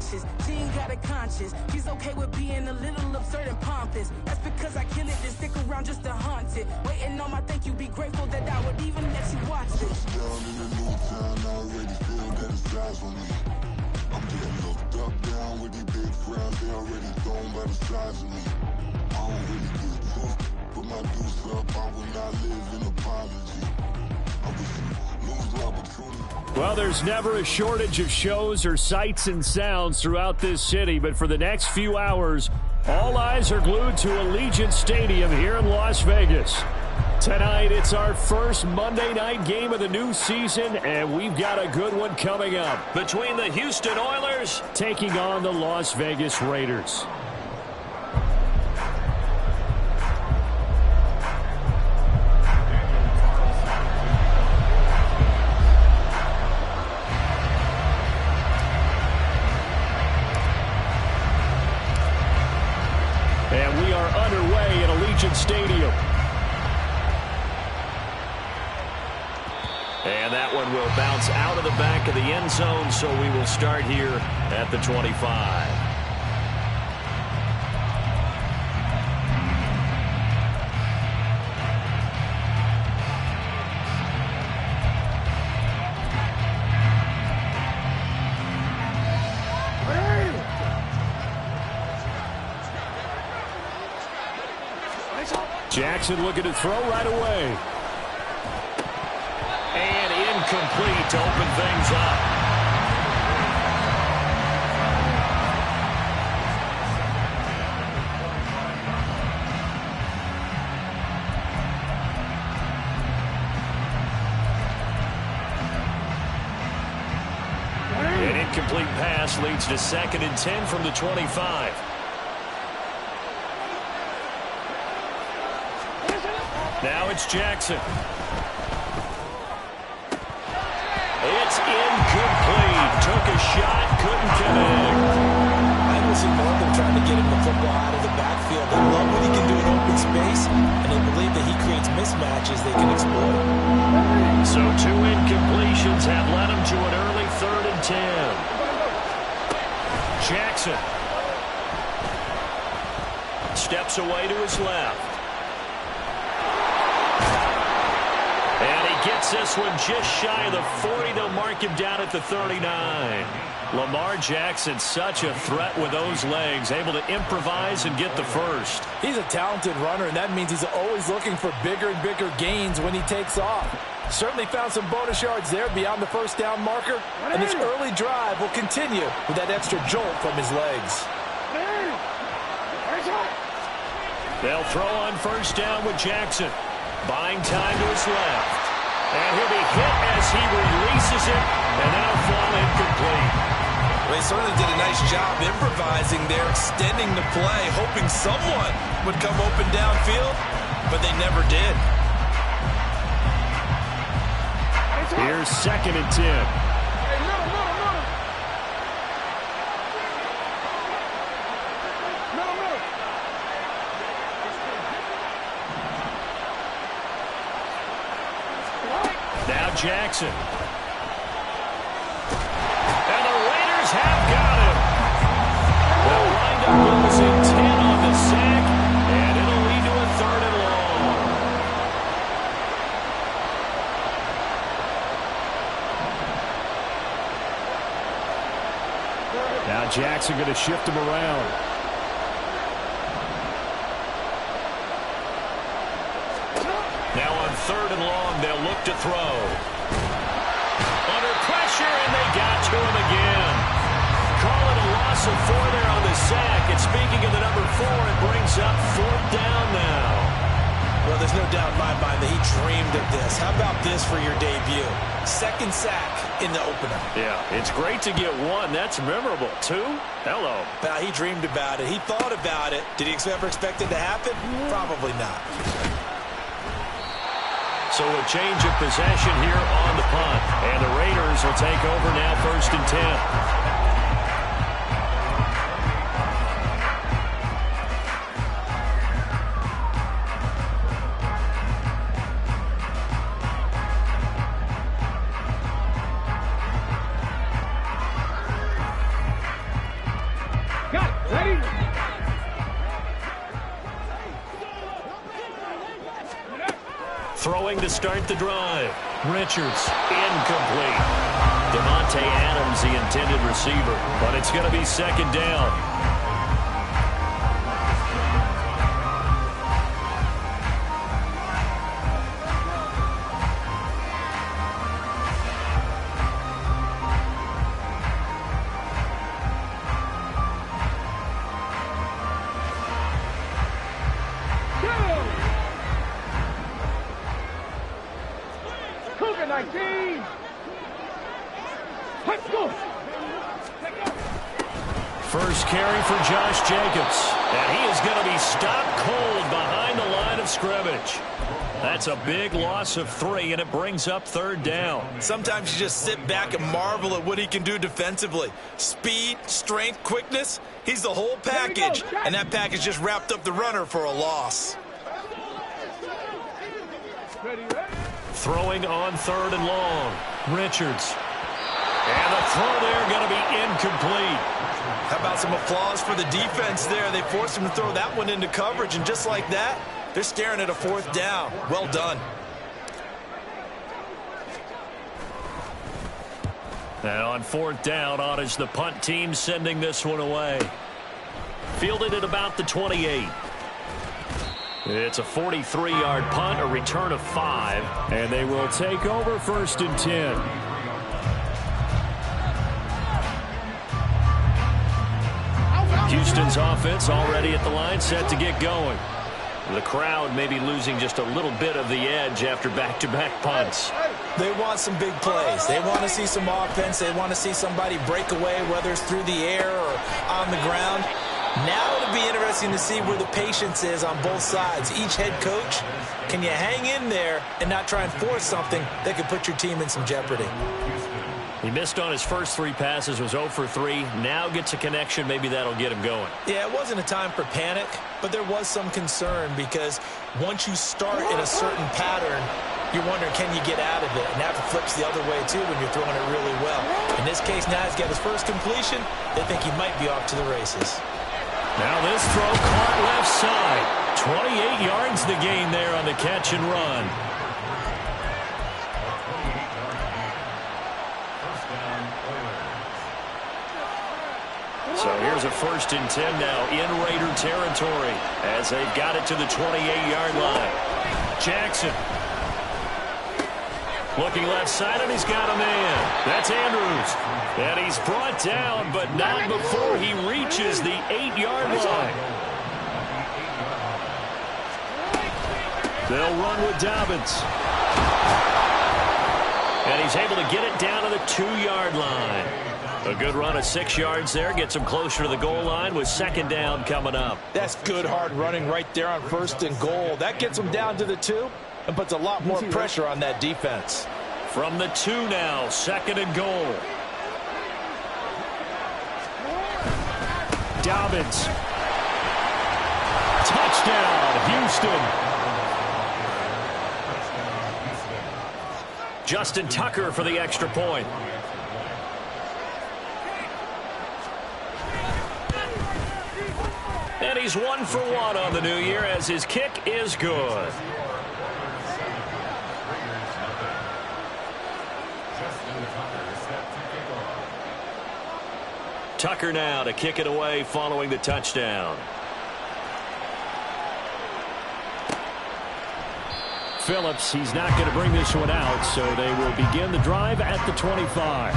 conscious. She ain't got a conscience. She's okay with being a little absurd and pompous. That's because I kill it, then stick around just to haunt it. Waiting on my thank you, be grateful that I would even let you watch this. Down in the new town, I already feel that it's eyes on me. I'm getting looked up, down with these big crowds, they already thrown by the size of me. I don't really give a fuck, put my deuce up, I will not live in apology. I wish you lose the opportunity. Well, there's never a shortage of shows or sights and sounds throughout this city, but for the next few hours, all eyes are glued to Allegiant Stadium here in Las Vegas. Tonight, it's our first Monday night game of the new season, and we've got a good one coming up between the Houston Oilers taking on the Las Vegas Raiders. And we are underway at Allegiant Stadium. And that one will bounce out of the back of the end zone, so we will start here at the 25. Jackson looking to throw right away. And incomplete to open things up. An incomplete pass leads to 2nd and 10 from the 25. Now it's Jackson. It's incomplete. Took a shot, couldn't connect. I will see more than trying to get him the football out of the backfield. They love what he can do in open space, and they believe that he creates mismatches they can exploit. So 2 incompletions have led him to an early 3rd and 10. Jackson steps away to his left. And he gets this one just shy of the 40. They'll mark him down at the 39. Lamar Jackson, such a threat with those legs, able to improvise and get the first. He's a talented runner, and that means he's always looking for bigger and bigger gains when he takes off. Certainly found some bonus yards there beyond the first down marker, and this early drive will continue with that extra jolt from his legs. They'll throw on first down with Jackson. Buying time to his left. And he'll be hit as he releases it, and that'll fall incomplete. Well, they certainly did a nice job improvising there, extending the play, hoping someone would come open downfield, but they never did. Here's 2nd and 10. Now Jackson. And the Raiders have got him. They'll wind up losing 10 on the sack, and it'll lead to a 3rd and long. Now Jackson going to shift him around. Now on 3rd and long, they'll look to throw. Under pressure, and they got to him again. Call it a loss of 4 there on the sack. And speaking of the number 4, it brings up 4th down now. Well, there's no doubt in my mind that he dreamed of this. How about this for your debut? 2nd sack in the opener. Yeah, it's great to get 1. That's memorable. 2? Hello. Now, he dreamed about it. He thought about it. Did he ever expect it to happen? Probably not. So a change of possession here on the punt. And the Raiders will take over now 1st and 10. Throwing to start the drive. Richards, incomplete. Davante Adams, the intended receiver, but it's going to be second down. First carry for Josh Jacobs, and he is going to be stopped cold behind the line of scrimmage. That's a big loss of 3, and it brings up third down. Sometimes you just sit back and marvel at what he can do defensively. Speed, strength, quickness, he's the whole package, and that package just wrapped up the runner for a loss. Throwing on third and long. Richards. And the throw there going to be incomplete. How about some applause for the defense there? They forced him to throw that one into coverage, and just like that, they're staring at a fourth down. Well done. And on fourth down, on is the punt team sending this one away. Fielded at about the 28. It's a 43-yard punt, a return of 5, and they will take over first and 10. Houston's offense already at the line, set to get going. The crowd may be losing just a little bit of the edge after back-to-back punts. They want some big plays. They want to see some offense. They want to see somebody break away, whether it's through the air or on the ground. Now it'll be interesting to see where the patience is on both sides. Each head coach, can you hang in there and not try and force something that could put your team in some jeopardy? He missed on his first 3 passes, was 0 for 3. Now gets a connection. Maybe that'll get him going. Yeah, it wasn't a time for panic, but there was some concern because once you start in a certain pattern, you're wondering, can you get out of it? And that flips the other way, too, when you're throwing it really well. In this case, now he's got his first completion. They think he might be off to the races. Now this throw caught left side. 28 yards the gain there on the catch and run. So here's a first and 10 now in Raider territory as they've got it to the 28-yard line. Jackson looking left side, and he's got a man. That's Andrews. And he's brought down, but not before he reaches the 8-yard line. They'll run with Dobbins. And he's able to get it down to the 2-yard line. A good run of 6 yards there. Gets him closer to the goal line with second down coming up. That's good hard running right there on first and goal. That gets him down to the 2 and puts a lot more pressure on that defense. From the 2 now, second and goal. Dobbins. Touchdown, Houston. Justin Tucker for the extra point. And he's 1 for 1 on the new year as his kick is good. Tucker now to kick it away following the touchdown. Phillips, he's not going to bring this one out, so they will begin the drive at the 25.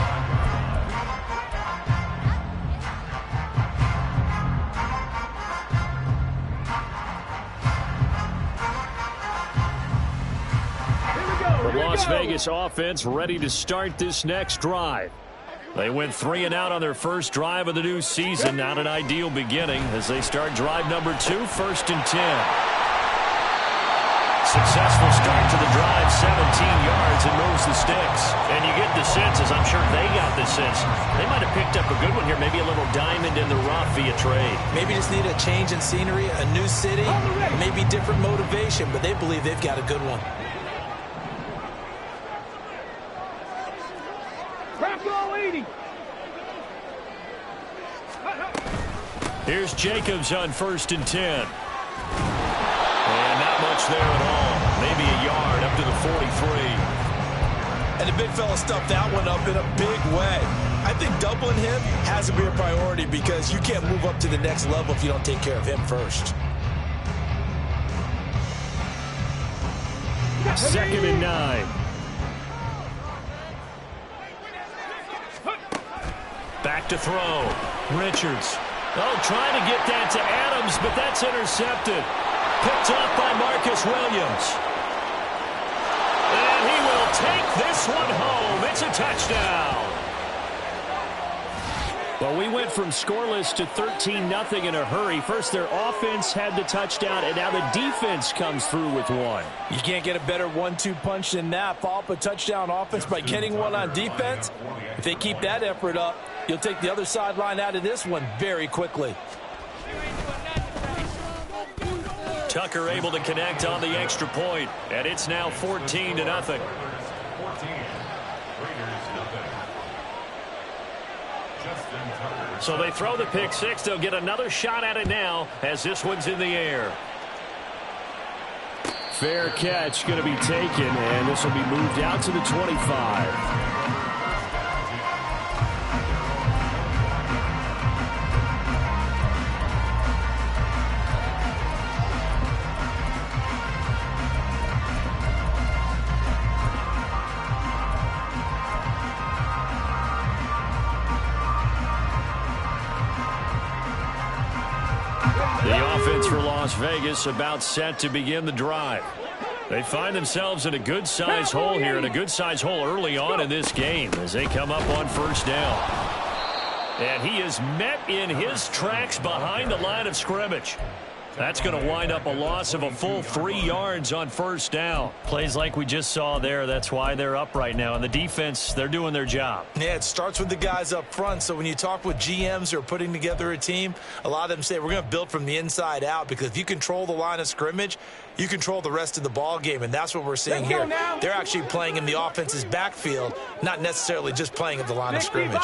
The Las Vegas offense ready to start this next drive. They went 3 and out on their first drive of the new season. Not an ideal beginning as they start drive number 2, first and 10. Successful start to the drive, 17 yards, and moves the sticks. And you get the sense, as I'm sure they got the sense, they might have picked up a good one here, maybe a little diamond in the rough via trade. Maybe just need a change in scenery, a new city, maybe different motivation, but they believe they've got a good one. Here's Jacobs on 1st and 10. And not much there at all. Maybe a yard up to the 43. And the big fella stuffed that one up in a big way. I think doubling him has to be a priority because you can't move up to the next level if you don't take care of him first. 2nd and 9. Back to throw. Richards. Oh, trying to get that to Adams, but that's intercepted. Picked up by Marcus Williams. And he will take this one home. It's a touchdown. Well, we went from scoreless to 13-0 in a hurry. First, their offense had the touchdown, and now the defense comes through with one. You can't get a better 1-2 punch than that. Follow up a touchdown offense by getting one on defense. If they keep that effort up, you'll take the other sideline out of this one very quickly. Tucker able to connect on the extra point, and it's now 14-0. So they throw the pick six. They'll get another shot at it now as this one's in the air. Fair catch going to be taken, and this will be moved out to the 25. The offense for Las Vegas about set to begin the drive. They find themselves in a good-sized hole here, and a good-sized hole early on in this game as they come up on 1st down. And he is met in his tracks behind the line of scrimmage. That's going to wind up a loss of a full 3 yards on 1st down. Plays like we just saw there. That's why they're up right now. And the defense, they're doing their job. Yeah, it starts with the guys up front. So when you talk with GMs who are putting together a team, a lot of them say we're going to build from the inside out, because if you control the line of scrimmage, you control the rest of the ball game. And that's what we're seeing here. They're actually playing in the offense's backfield, not necessarily just playing at the line of scrimmage.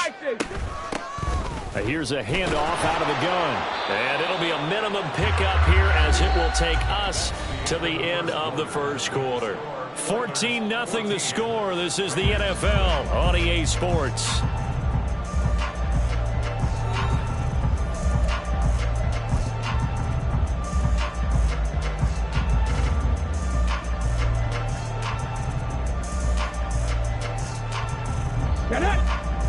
Here's a handoff out of the gun. And it'll be a minimum pickup here as it will take us to the end of the 1st quarter. 14-0 the score. This is the NFL on EA Sports.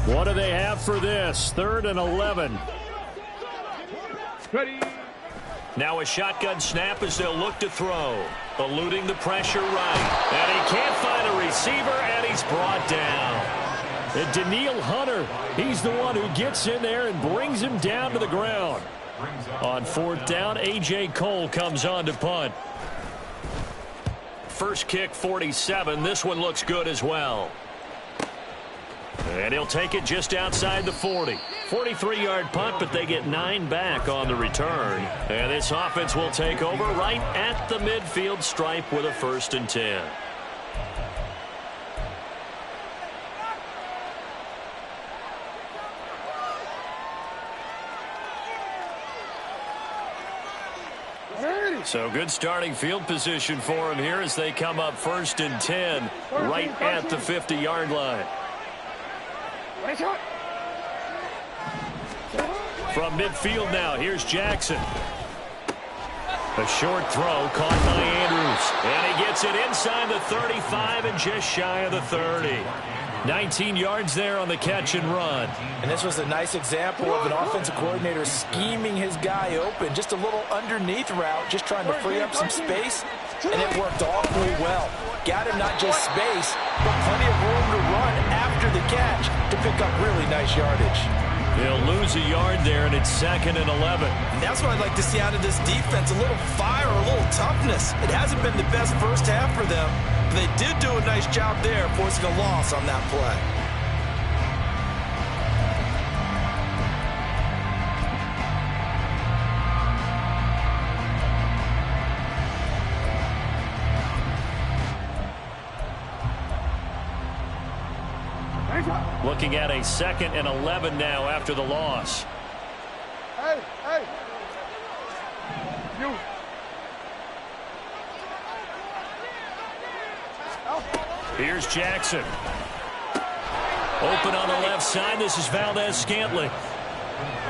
What do they have for this? 3rd and 11. Ready. Now a shotgun snap as they'll look to throw. Eluding the pressure right. And he can't find a receiver, and he's brought down. And Danielle Hunter, he's the one who gets in there and brings him down to the ground. On 4th down, A.J. Cole comes on to punt. First kick, 47. This one looks good as well. And he'll take it just outside the 40. 43-yard punt, but they get 9 back on the return. And this offense will take over right at the midfield stripe with a 1st and 10. So good starting field position for him here as they come up 1st and 10 right at the 50-yard line. From midfield now, here's Jackson. A short throw caught by Andrews. And he gets it inside the 35 and just shy of the 30. 19 yards there on the catch and run. And this was a nice example of an offensive coordinator scheming his guy open. Just a little underneath route, just trying to free up some space. And it worked awfully well. Got him not just space, but plenty of room to run after the catch to pick up really nice yardage. He'll lose a yard there, and it's 2nd and 11. And that's what I'd like to see out of this defense, a little fire, a little toughness. It hasn't been the best first half for them, but they did do a nice job there, forcing a loss on that play. Looking at a 2nd and 11 now after the loss. Hey. You. Here's Jackson. Open on the left side. This is Valdez-Scantling.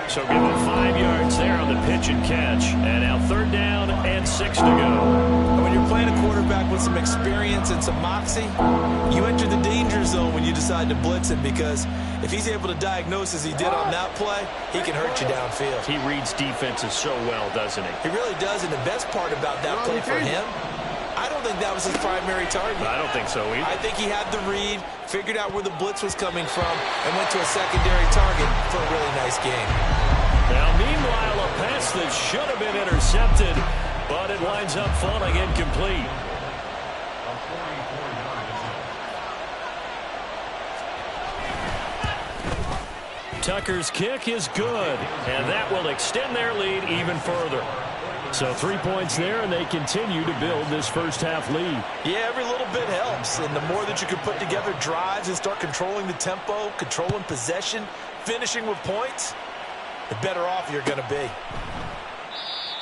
So give him 5 yards there on the pitch and catch. And now 3rd down and 6 to go. When you're playing a quarterback with some experience and some moxie, you enter the danger zone when you decide to blitz him, because if he's able to diagnose as he did on that play, he can hurt you downfield. He reads defenses so well, doesn't he? He really does, and the best part about that play for him, I don't think that was his primary target. I don't think so either. I think he had the read, figured out where the blitz was coming from, and went to a secondary target for a really nice game. Now, meanwhile, a pass that should have been intercepted, but it winds up falling incomplete. Tucker's kick is good, and that will extend their lead even further. So 3 points there, and they continue to build this first half lead. Yeah, every little bit helps, and the more that you can put together drives and start controlling the tempo, controlling possession, finishing with points, the better off you're going to be.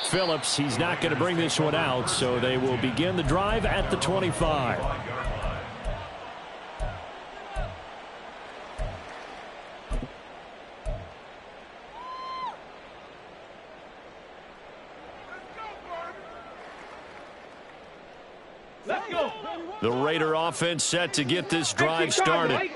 Phillips, he's not going to bring this one out, so they will begin the drive at the 25. The Raider offense set to get this drive started.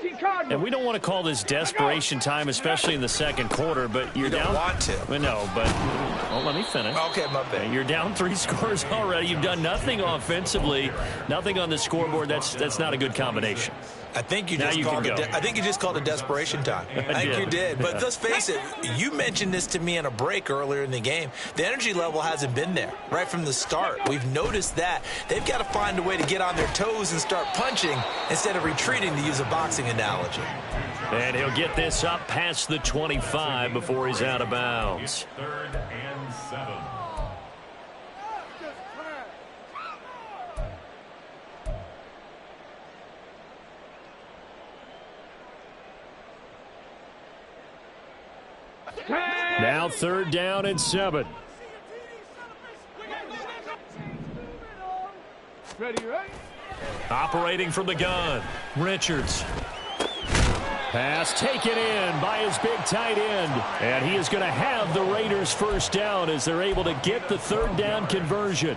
And we don't want to call this desperation time, especially in the second quarter, but you're down. You don't want to. Well, no, but well, let me finish. Okay, my bad. You're down 3 scores already. You've done nothing offensively, nothing on the scoreboard. That's not a good combination. I think you just called it desperation time. I think you did. But let's face it, you mentioned this to me in a break earlier in the game. The energy level hasn't been there right from the start. We've noticed that. They've got to find a way to get on their toes and start punching instead of retreating, to use a boxing analogy. And he'll get this up past the 25 before he's out of bounds. 3rd and 7. Now 3rd down and 7. Ready? Operating from the gun, Richards. Pass taken in by his big tight end. And he is going to have the Raiders first down as they're able to get the 3rd down conversion.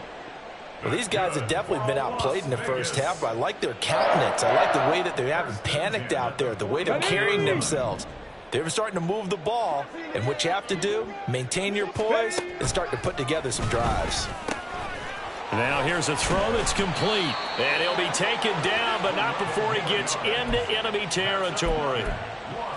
Well, these guys have definitely been outplayed in the first half, but I like their countenance. I like the way that they haven't panicked out there, the way they're carrying themselves. They're starting to move the ball, and what you have to do, maintain your poise and start to put together some drives. Now here's a throw that's complete, and he'll be taken down, but not before he gets into enemy territory.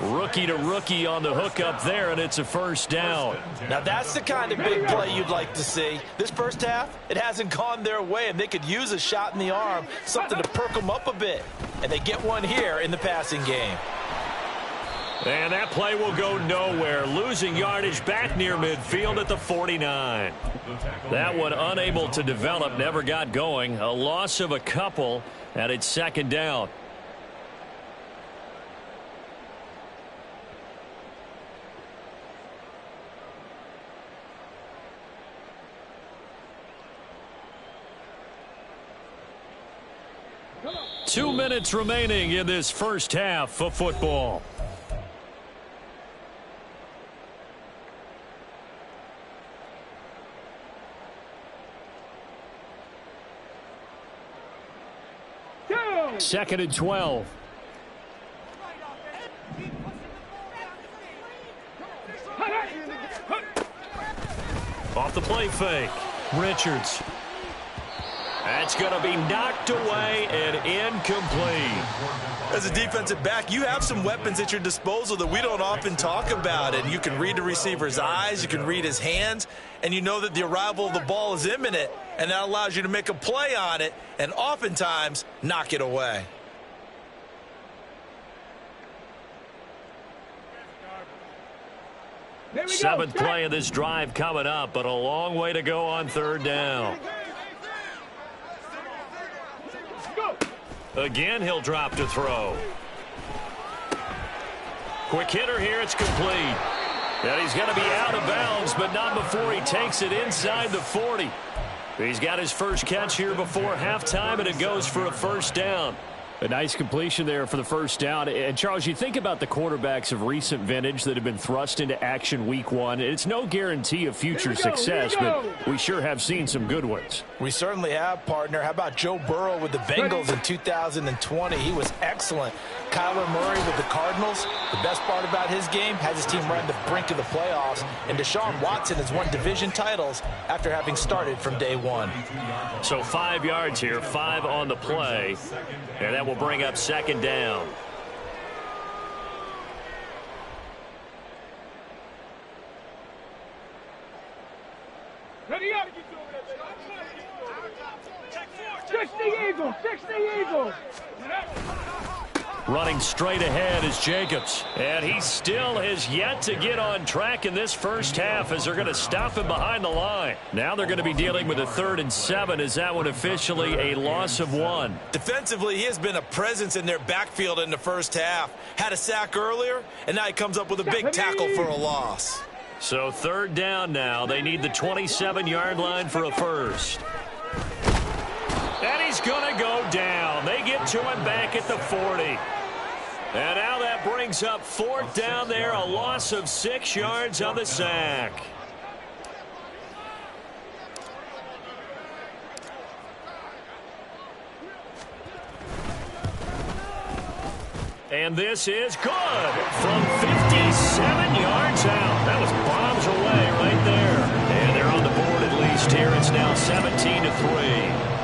Rookie to rookie on the hook up there, and it's a first down. Now that's the kind of big play you'd like to see. This first half, it hasn't gone their way, and they could use a shot in the arm, something to perk them up a bit. And they get one here in the passing game. And that play will go nowhere, losing yardage back near midfield at the 49. That one unable to develop, never got going. A loss of a couple, and it's 2nd down. Two minutes remaining in this first half of football. Second and 12. Off the play fake. Richards. That's going to be knocked away and incomplete. As a defensive back, you have some weapons at your disposal that we don't often talk about. And you can read the receiver's eyes, you can read his hands, and you know that the arrival of the ball is imminent, and that allows you to make a play on it and oftentimes knock it away. Seventh play of this drive coming up, but a long way to go on 3rd down. Again, he'll drop to throw. Quick hitter here, it's complete. And he's going to be out of bounds, but not before he takes it inside the 40. He's got his first catch here before halftime, and it goes for a first down. A nice completion there for the first down. And, Charles, you think about the quarterbacks of recent vintage that have been thrust into action week one. It's no guarantee of future success, but we sure have seen some good ones. We certainly have, partner. How about Joe Burrow with the Bengals in 2020? He was excellent. Kyler Murray with the Cardinals. The best part about his game, has his team right on the brink of the playoffs. And Deshaun Watson has won division titles after having started from day one. So 5 yards here, 5 on the play. And that will bring up second down. Ready up. 60 Eagles. 60 Eagles. Running straight ahead is Jacobs. And he still has yet to get on track in this first half as they're going to stop him behind the line. Now they're going to be dealing with a 3rd and 7. Is that one officially a loss of 1? Defensively, he has been a presence in their backfield in the first half. Had a sack earlier, and now he comes up with a big tackle for a loss. So 3rd down now. They need the 27-yard line for a first. And he's going to go down. They get to him back at the 40. And now that brings up 4th down there, a loss of 6 yards on the sack. And this is good from 57 yards out. That was bombs away right there. And they're on the board at least here. It's now 17-3.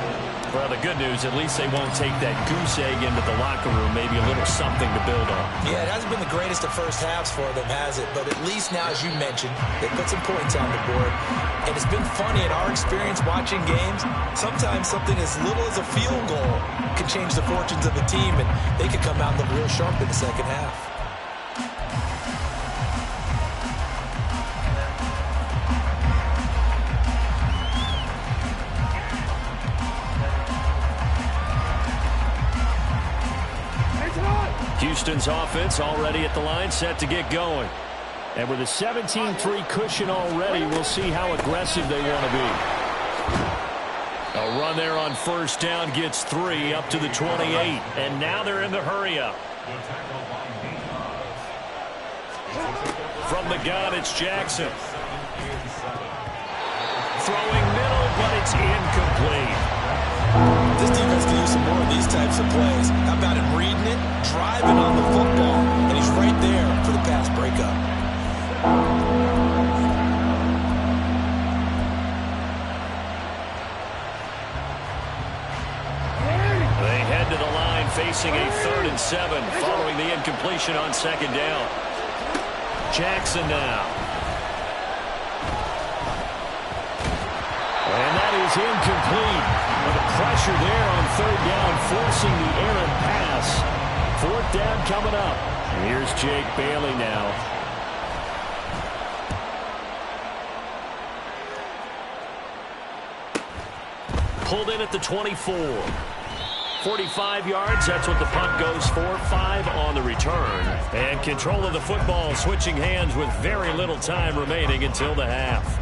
Well, the good news, at least they won't take that goose egg into the locker room. Maybe a little something to build on. Yeah, it hasn't been the greatest of first halves for them, has it? But at least now, as you mentioned, they put some points on the board. And it's been funny in our experience watching games. Sometimes something as little as a field goal can change the fortunes of a team, and they could come out and look real sharp in the second half. Houston's offense already at the line, set to get going. And with a 17-3 cushion already, we'll see how aggressive they want to be. A run there on first down gets 3 up to the 28. And now they're in the hurry-up. From the gun, it's Jackson. Throwing middle, but it's incomplete. This defense can use some more of these types of plays. How about him reading it, driving on the football, and he's right there for the pass breakup. They head to the line facing a 3rd and 7 following the incompletion on second down. Jackson now. And that is incomplete. The pressure there on 3rd down, forcing the errant pass. 4th down coming up. And here's Jake Bailey now. Pulled in at the 24. 45 yards, that's what the punt goes for. 5 on the return. And control of the football, switching hands with very little time remaining until the half.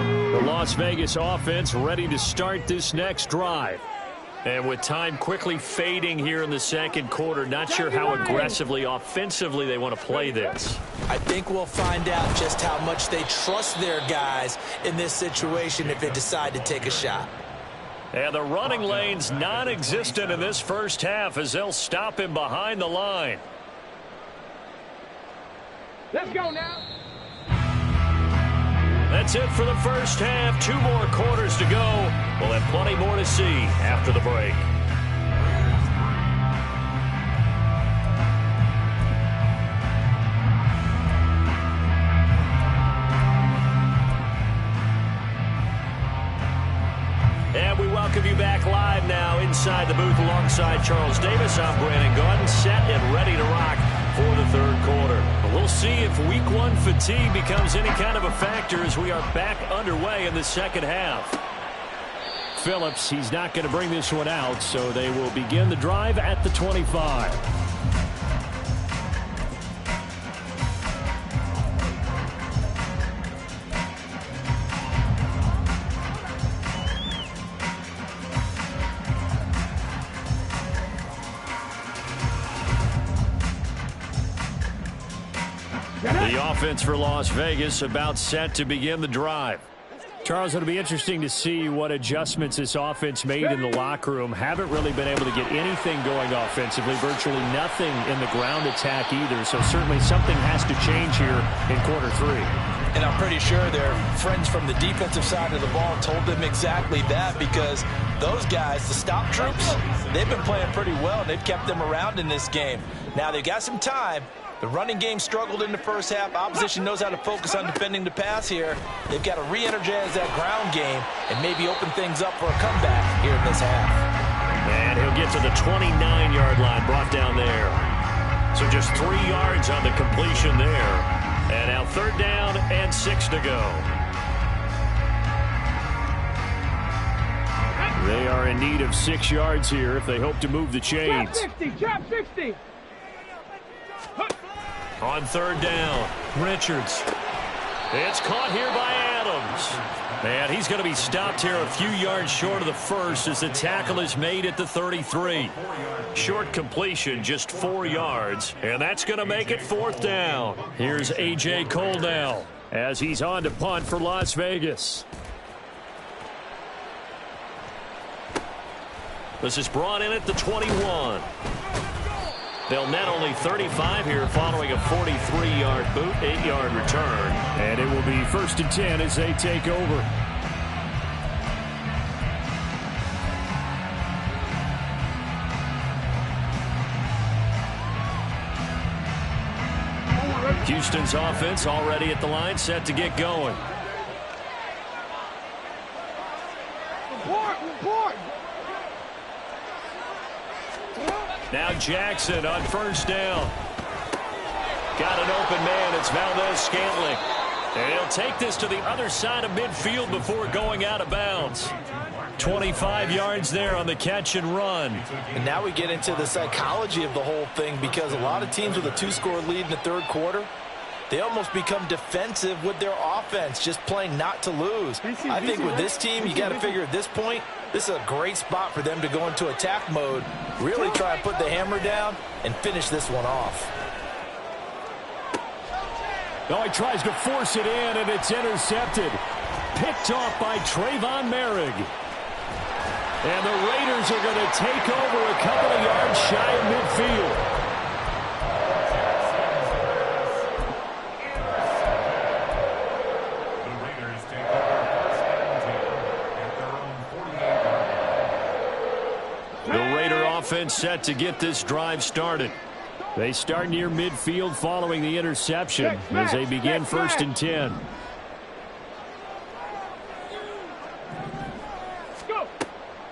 The Las Vegas offense ready to start this next drive. And with time quickly fading here in the second quarter, not sure how aggressively, offensively they want to play this. I think we'll find out just how much they trust their guys in this situation if they decide to take a shot. And the running lane's non-existent in this first half as they'll stop him behind the line. Let's go now. That's it for the first half. 2 more quarters to go. We'll have plenty more to see after the break. inside the booth alongside Charles Davis. I'm Brandon Gaudin, set and ready to rock for the third quarter. We'll see if week one fatigue becomes any kind of a factor as we are back underway in the second half. Phillips, he's not going to bring this one out, so they will begin the drive at the 25. The offense for Las Vegas about set to begin the drive. Charles, it'll be interesting to see what adjustments this offense made in the locker room. Haven't really been able to get anything going offensively, virtually nothing in the ground attack either. So certainly something has to change here in quarter three. And I'm pretty sure their friends from the defensive side of the ball told them exactly that, because those guys, the stop troops, they've been playing pretty well, and they've kept them around in this game. Now they've got some time. The running game struggled in the first half. Opposition knows how to focus on defending the pass here. They've got to re-energize that ground game and maybe open things up for a comeback here in this half. And he'll get to the 29-yard line, brought down there. So just 3 yards on the completion there. And now third down and 6 to go. They are in need of 6 yards here if they hope to move the chains. Trap 60. On third down, Richards. It's caught here by Adams. And he's going to be stopped here a few yards short of the first as the tackle is made at the 33. Short completion, just 4 yards. And that's going to make it fourth down. Here's A.J. Cole now as he's on to punt for Las Vegas. This is brought in at the 21. They'll net only 35 here following a 43-yard boot, 8-yard return. And it will be 1st and 10 as they take over. Houston's offense already at the line, set to get going. Report. Now Jackson on first down. Got an open man. It's Valdez-Scantling. And he'll take this to the other side of midfield before going out of bounds. 25 yards there on the catch and run. And now we get into the psychology of the whole thing, because a lot of teams with a 2-score lead in the third quarter, they almost become defensive with their offense, just playing not to lose. I think with this team, you got to figure at this point, this is a great spot for them to go into attack mode, really try and put the hammer down and finish this one off. No, he tries to force it in, and it's intercepted. Picked off by Trayvon Merrick. And the Raiders are going to take over a couple of yards shy of midfield. Offense set to get this drive started. They start near midfield following the interception as they begin 1st and 10.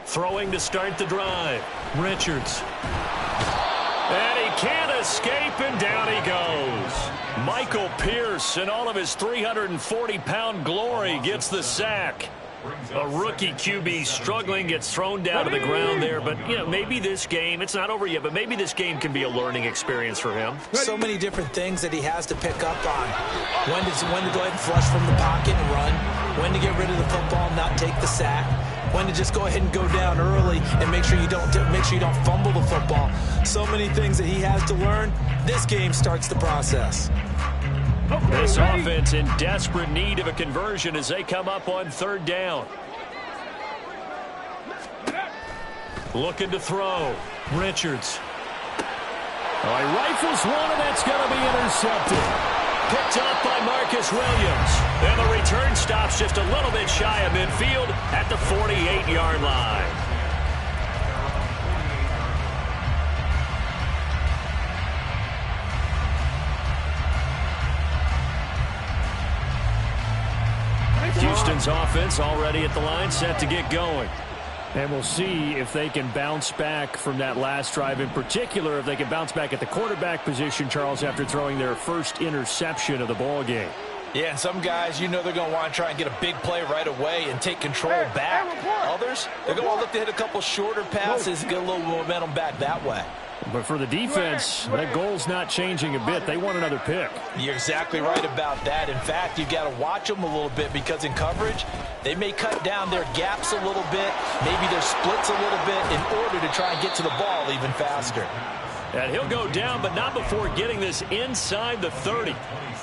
Throwing to start the drive. Richards. And he can't escape, and down he goes. Michael Pierce, in all of his 340-pound glory, gets the sack. A rookie QB struggling, gets thrown down to the ground there. But, you know, maybe this game, it's not over yet, but maybe this game can be a learning experience for him. So many different things that he has to pick up on. When to go ahead and flush from the pocket and run. When to get rid of the football and not take the sack. When to just go ahead and go down early and make sure you don't fumble the football. So many things that he has to learn. This game starts the process. This offense in desperate need of a conversion as they come up on third down. Looking to throw. Richards. Oh, he rifles one, and that's going to be intercepted. Picked up by Marcus Williams. And the return stops just a little bit shy of midfield at the 48-yard line. Houston's offense already at the line, set to get going. And we'll see if they can bounce back from that last drive. In particular, if they can bounce back at the quarterback position, Charles, after throwing their first interception of the ball game. Yeah, and some guys, you know they're going to want to try and get a big play right away and take control back. Others, they're going to look to hit a couple shorter passes and get a little momentum back that way. But for the defense, that goal's not changing a bit. They want another pick. You're exactly right about that. In fact, you've got to watch them a little bit because in coverage, they may cut down their gaps a little bit, maybe their splits a little bit in order to try and get to the ball even faster. And he'll go down, but not before getting this inside the 30.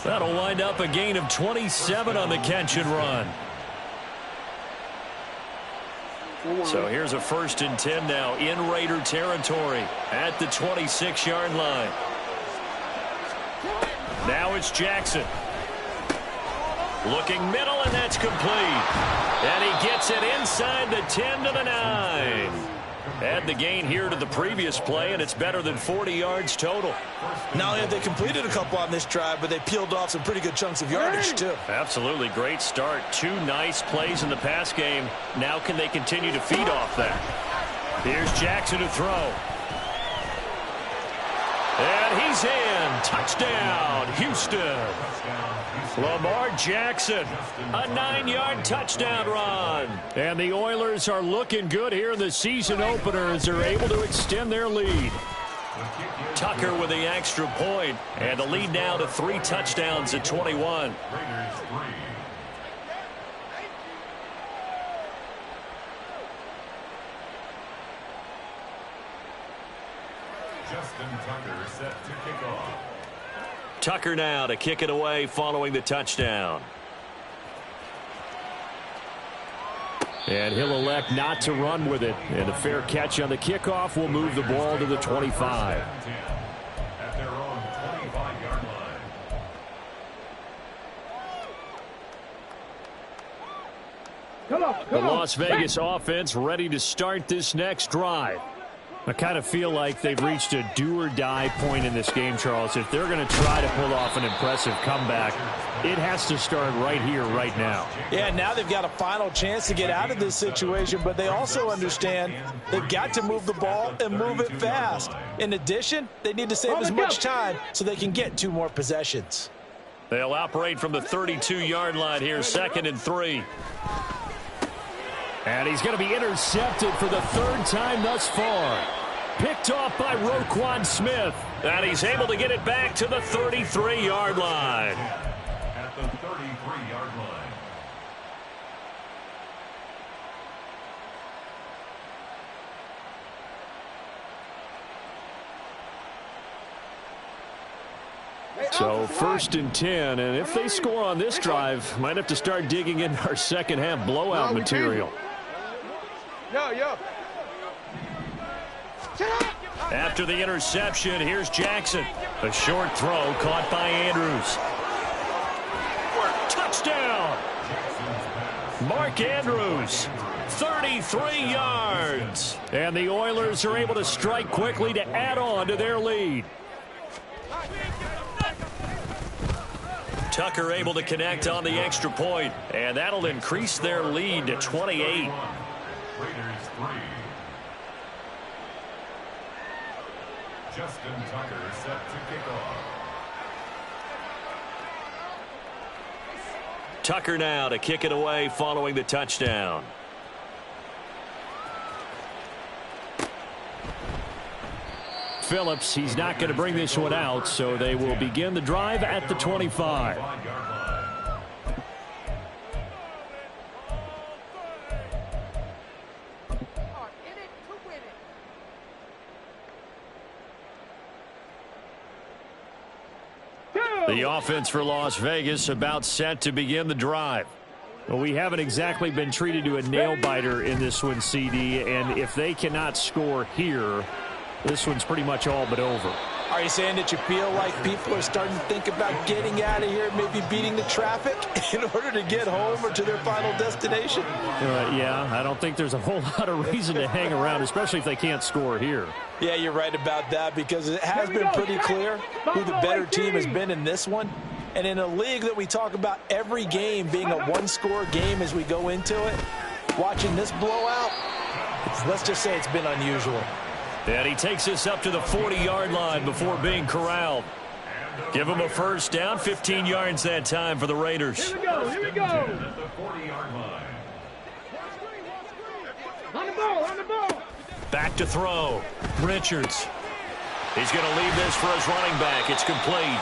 That'll wind up a gain of 27 on the catch and run. So here's a 1st and 10 now in Raider territory at the 26-yard line. Now it's Jackson. Looking middle, and that's complete. And he gets it inside the 10 to the 9. Add the gain here to the previous play, and it's better than 40 yards total. Not only have they completed a couple on this drive, but they peeled off some pretty good chunks of yardage, too. Absolutely. Great start. 2 nice plays in the pass game. Now can they continue to feed off that? Here's Jackson to throw. And he's in. Touchdown, Houston. Lamar Jackson, a 9-yard touchdown run. And the Oilers are looking good here in the season opener as they're able to extend their lead. Tucker with the extra point, and the lead now to 3 touchdowns at 21. Justin Tucker set to kick off. Tucker now to kick it away following the touchdown. And he'll elect not to run with it. And a fair catch on the kickoff will move the ball to the 25. At their own 25-yard line. The Las Vegas offense ready to start this next drive. I kind of feel like they've reached a do-or-die point in this game, Charles. If they're going to try to pull off an impressive comeback, it has to start right here, right now. Yeah, now they've got a final chance to get out of this situation, but they also understand they've got to move the ball and move it fast. In addition, they need to save as much time so they can get 2 more possessions. They'll operate from the 32-yard line here, 2nd and 3. And he's going to be intercepted for the 3rd time thus far. Picked off by Roquan Smith. And he's able to get it back to the 33-yard line. At the 33-yard line. So 1st and 10, and if they score on this drive, might have to start digging in our second half blowout material. After the interception, here's Jackson. A short throw caught by Andrews. Touchdown! Mark Andrews, 33 yards. And the Oilers are able to strike quickly to add on to their lead. Tucker able to connect on the extra point, and that'll increase their lead to 28. Raiders 3. Justin Tucker set to kick off. Tucker now to kick it away following the touchdown. Phillips, he's not going to bring this one out, so they will begin the drive at the 25. The offense for Las Vegas about set to begin the drive. Well, we haven't exactly been treated to a nail-biter in this one, CD, and if they cannot score here, this one's pretty much all but over. Are you saying that you feel like people are starting to think about getting out of here, maybe beating the traffic in order to get home or to their final destination? Yeah, I don't think there's a whole lot of reason to hang around, especially if they can't score here. Yeah, you're right about that because it has been pretty clear who the better team has been in this one. And in a league that we talk about every game being a one-score game as we go into it, watching this blowout, Let's just say it's been unusual. And he takes us up to the 40-yard line before being corralled. Give him a first down, 15 yards that time for the Raiders. Here we go, here we go. At the 40-yard line. On the ball, on the ball. Back to throw. Richards. He's going to leave this for his running back. It's complete.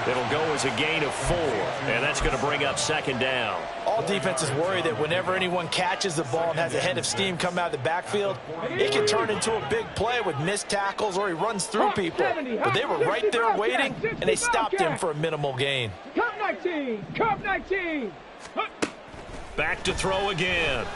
It'll go as a gain of 4, and that's going to bring up second down. All defenses worry that whenever anyone catches the ball and has a head of steam come out of the backfield, it can turn into a big play with missed tackles or he runs through people. But they were right there waiting, and they stopped him for a minimal gain. Cup 19, Cup 19. Back to throw again.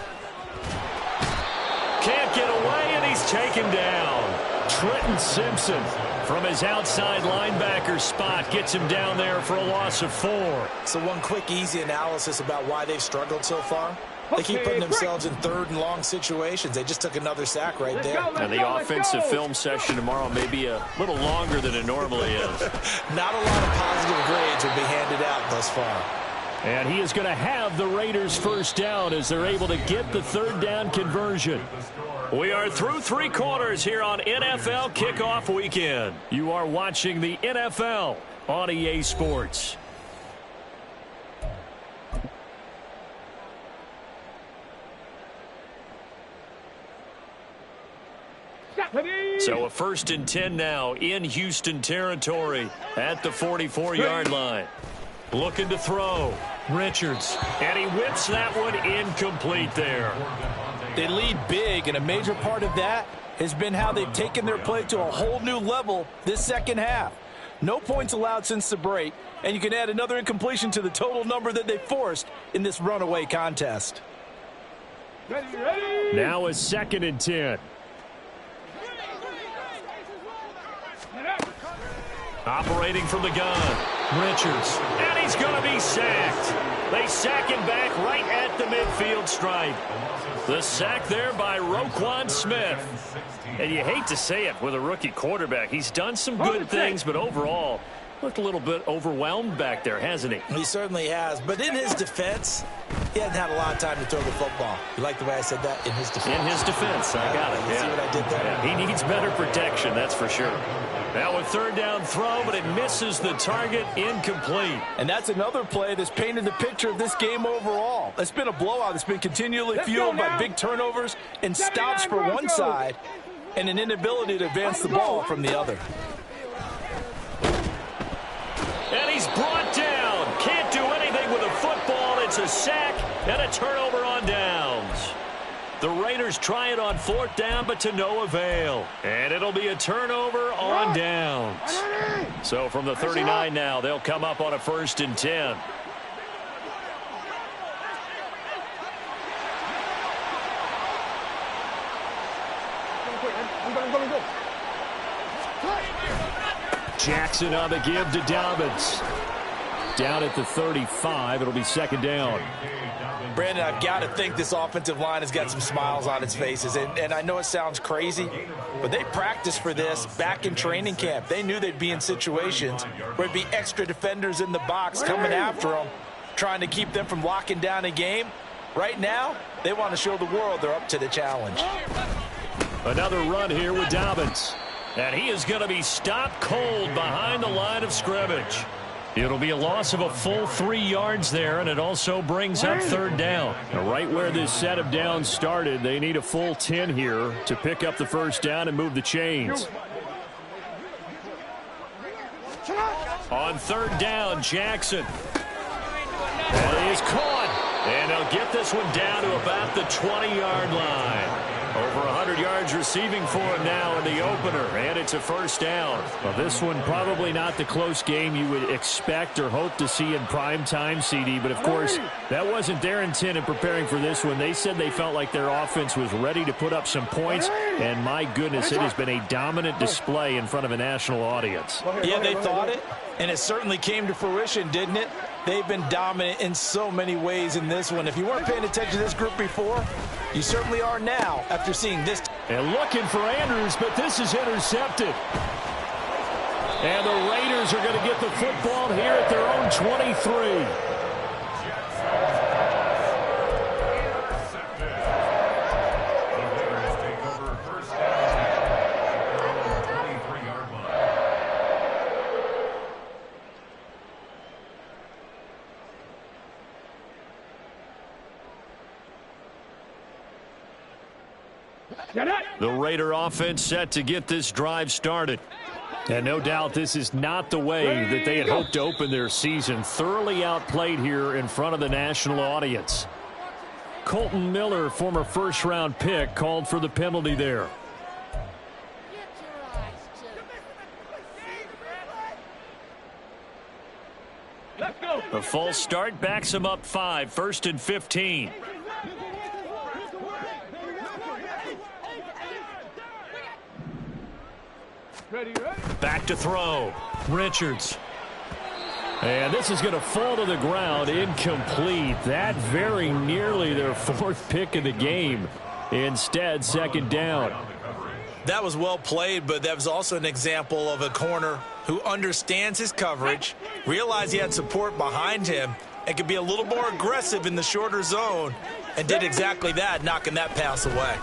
Can't get away, and he's taken down. Trenton Simpson from his outside linebacker spot gets him down there for a loss of 4. So one quick, easy analysis about why they've struggled so far. They keep putting themselves in third and long situations. They just took another sack right there. And the offensive film session tomorrow may be a little longer than it normally is. Not a lot of positive grades will be handed out thus far. And he is going to have the Raiders first down as they're able to get the third down conversion. We are through 3 quarters here on NFL Kickoff Weekend. You are watching the NFL on EA Sports. So a 1st and 10 now in Houston territory at the 44-yard line. Looking to throw. Richards. And he whips that one incomplete there. They lead big, and a major part of that has been how they've taken their play to a whole new level this second half. No points allowed since the break, and you can add another incompletion to the total number that they forced in this runaway contest. Ready. Now a 2nd and 10. Operating from the gun. Richards. And he's going to be sacked. They sack him back right at the midfield stripe. The sack there by Roquan Smith. And you hate to say it with a rookie quarterback. He's done some good things, but overall, looked a little bit overwhelmed back there, hasn't he? He certainly has. But in his defense, he hasn't had a lot of time to throw the football. You like the way I said that? In his defense. In his defense. I got it. You see what I did there? Yeah, he needs better protection, that's for sure. Now a 3rd down throw, but it misses the target, incomplete. And that's another play that's painted the picture of this game overall. It's been a blowout. It's been continually fueled by big turnovers and stops for one side and an inability to advance the ball from the other. And he's brought down. Can't do anything with a football. It's a sack and a turnover on downs. The Raiders try it on 4th down, but to no avail. And it'll be a turnover on downs. So from the 39 now, they'll come up on a 1st and 10. Jackson on the give to Dobbins. Down at the 35, it'll be 2nd down. Brandon, I've got to think this offensive line has got some smiles on its faces. And I know it sounds crazy, but they practiced for this back in training camp. They knew they'd be in situations where there'd be extra defenders in the box coming after them, trying to keep them from locking down a game. Right now, they want to show the world they're up to the challenge. Another run here with Dobbins. And he is going to be stopped cold behind the line of scrimmage. It'll be a loss of a full 3 yards there, and it also brings up 3rd down. Now, right where this set of downs started, they need a full 10 here to pick up the first down and move the chains. On 3rd down, Jackson. And he is caught. And they'll get this one down to about the 20-yard line. Over 100 yards receiving for him now in the opener, and it's a first down. Well, this one probably not the close game you would expect or hope to see in prime time, CD, but of course, that wasn't their intent in preparing for this one. They said they felt like their offense was ready to put up some points, and my goodness, it has been a dominant display in front of a national audience. Yeah, they thought it, and it certainly came to fruition, didn't it? They've been dominant in so many ways in this one. If you weren't paying attention to this group before, you certainly are now after seeing this. And looking for Andrews, but this is intercepted. And the Raiders are going to get the football here at their own 23. The Raider offense set to get this drive started. And no doubt this is not the way that they had hoped to open their season. Thoroughly outplayed here in front of the national audience. Colton Miller, former first-round pick, called for the penalty there. A false start backs him up 5, 1st and 15. Back to throw. Richards. And this is going to fall to the ground. Incomplete. That very nearly their 4th pick of the game. Instead, 2nd down. That was well played, but that was also an example of a corner who understands his coverage, realized he had support behind him, and could be a little more aggressive in the shorter zone, and did exactly that, knocking that pass away.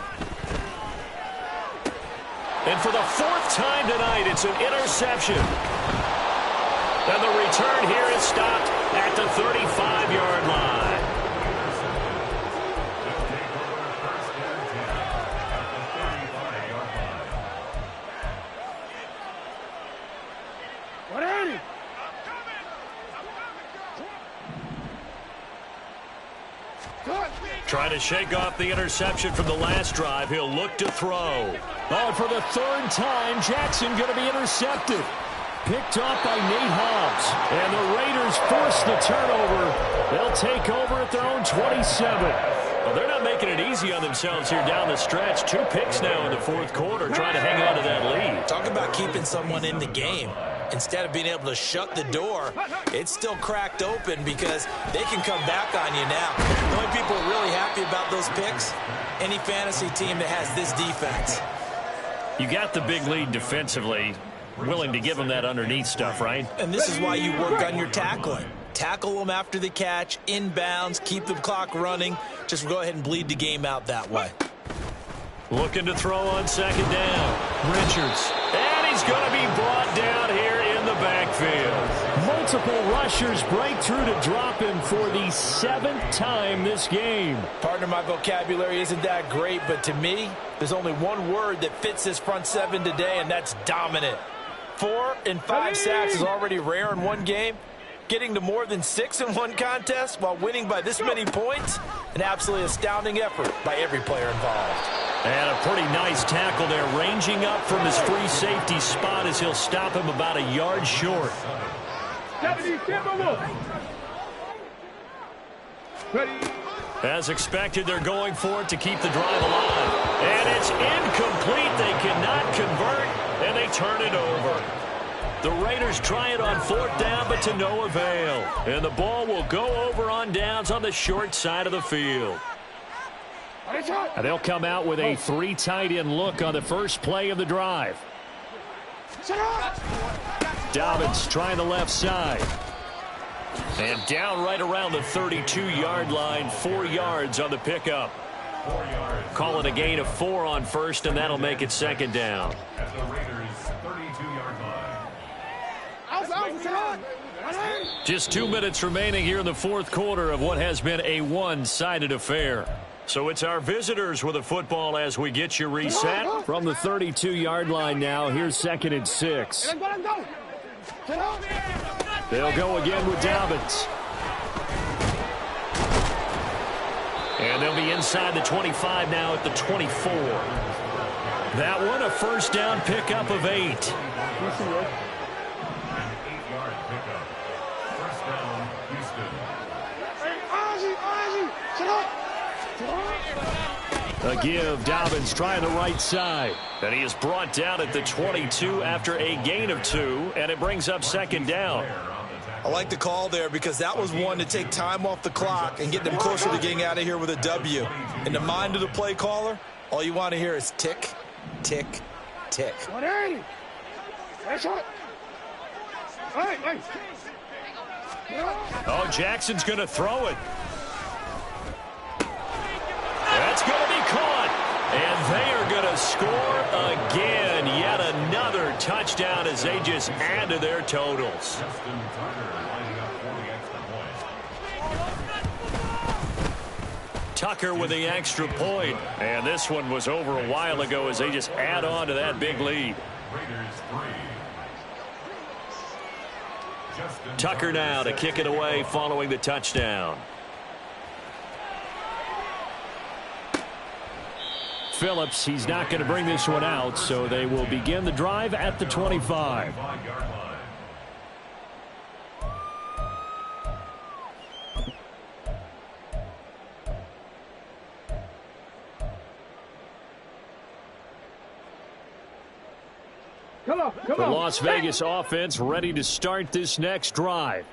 And for the 4th time tonight, it's an interception. And the return here is stopped at the 35-yard line. Trying to shake off the interception from the last drive. He'll look to throw. Oh, for the 3rd time, Jackson going to be intercepted. Picked off by Nate Hobbs. And the Raiders force the turnover. They'll take over at their own 27. Well, they're not making it easy on themselves here down the stretch. 2 picks now in the 4th quarter, trying to hang on to that lead. Talk about keeping someone in the game. Instead of being able to shut the door, it's still cracked open because they can come back on you now. The only people really happy about those picks, any fantasy team that has this defense. You got the big lead defensively, willing to give them that underneath stuff, right? And this is why you work on your tackling. Tackle them after the catch, inbounds, keep the clock running. Just go ahead and bleed the game out that way. Looking to throw on 2nd down. Richards. And he's going to be brought down here in the backfield. Multiple rushers break through to drop him for the 7th time this game. Partner, my vocabulary isn't that great, but to me, there's only one word that fits this front 7 today, and that's dominant. 4 and 5 sacks is already rare in one game. Getting to more than 6 in one contest while winning by this many points, an absolutely astounding effort by every player involved. And a pretty nice tackle there, ranging up from his free safety spot as he'll stop him about a yard short. As expected, they're going for it to keep the drive alive. And it's incomplete. They cannot convert, and they turn it over. The Raiders try it on 4th down, but to no avail. And the ball will go over on downs on the short side of the field. And they'll come out with a 3 tight end look on the first play of the drive. Dobbins trying the left side. And down right around the 32-yard line, 4 yards on the pickup. Call it a gain of 4 on 1st, and that'll make it 2nd down. At the Raiders' 32-yard line. Just 2 minutes remaining here in the 4th quarter of what has been a one-sided affair. So it's our visitors with the football as we get you reset. From the 32-yard line now, here's 2nd and 6. They'll go again with Dobbins. And they'll be inside the 25 now at the 24. That one a 1st down pickup of 8. 8-yard pickup. 1st down, Houston. A give, Dobbins trying the right side. And he is brought down at the 22 after a gain of 2, and it brings up 2nd down. I like the call there because that was one to take time off the clock and get them closer to getting out of here with a W. In the mind of the play caller, all you want to hear is tick, tick, tick. Oh, Jackson's going to throw it. That's going to be caught. And they are going to score again. Yet another touchdown as they just add to their totals. Justin Tucker lining up for the extra point. Tucker with the extra point. And this one was over a while ago as they just add on to that big lead. Raiders 3. Tucker now to kick it away following the touchdown. Phillips, he's not going to bring this one out, so they will begin the drive at the 25. The Las Vegas offense ready to start this next drive.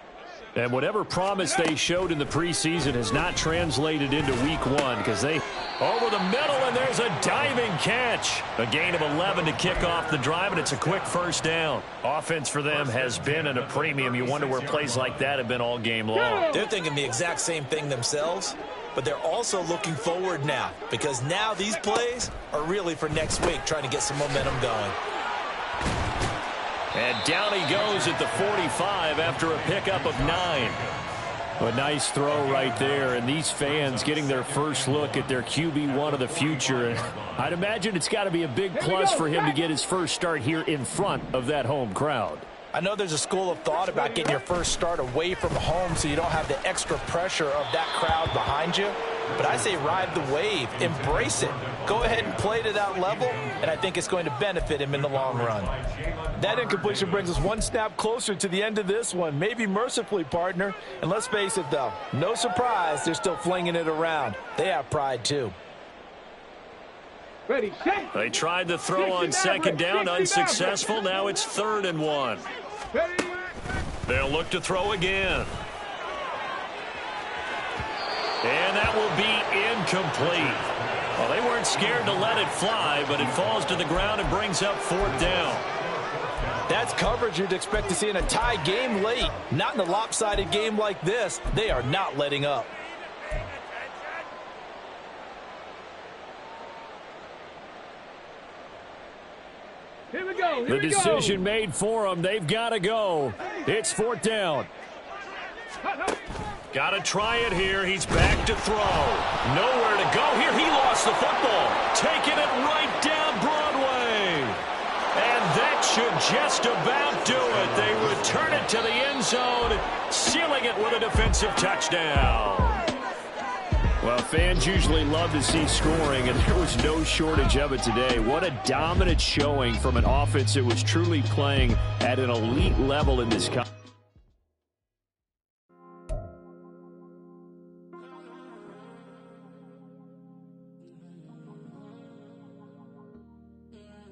And whatever promise they showed in the preseason has not translated into week one because they over the middle, and there's a diving catch. A gain of 11 to kick off the drive, and it's a quick first down. Offense for them has been at a premium. You wonder where plays like that have been all game long. They're thinking the exact same thing themselves, but they're also looking forward now because now these plays are really for next week, trying to get some momentum going. And down he goes at the 45 after a pickup of 9. A nice throw right there, and these fans getting their first look at their QB1 of the future. And I'd imagine it's got to be a big plus for him to get his first start here in front of that home crowd. I know there's a school of thought about getting your first start away from home so you don't have the extra pressure of that crowd behind you. But I say ride the wave, embrace it. Go ahead and play to that level, and I think it's going to benefit him in the long run. That incompletion brings us one snap closer to the end of this one, maybe mercifully, partner. And let's face it, though, no surprise, they're still flinging it around. They have pride, too. Ready, set. They tried to throw on second down, unsuccessful. Now it's 3rd and 1. Ready. They'll look to throw again. And that will be incomplete. Well, they weren't scared to let it fly, but it falls to the ground and brings up 4th down. That's coverage you'd expect to see in a tie game late. Not in a lopsided game like this. They are not letting up. Here we go. The decision made for them. They've got to go. It's 4th down. Got to try it here. He's back to throw. Nowhere to go here. He lost the football. Taking it right down Broadway. And that should just about do it. They return it to the end zone, sealing it with a defensive touchdown. Well, fans usually love to see scoring, and there was no shortage of it today. What a dominant showing from an offense that was truly playing at an elite level in this competition.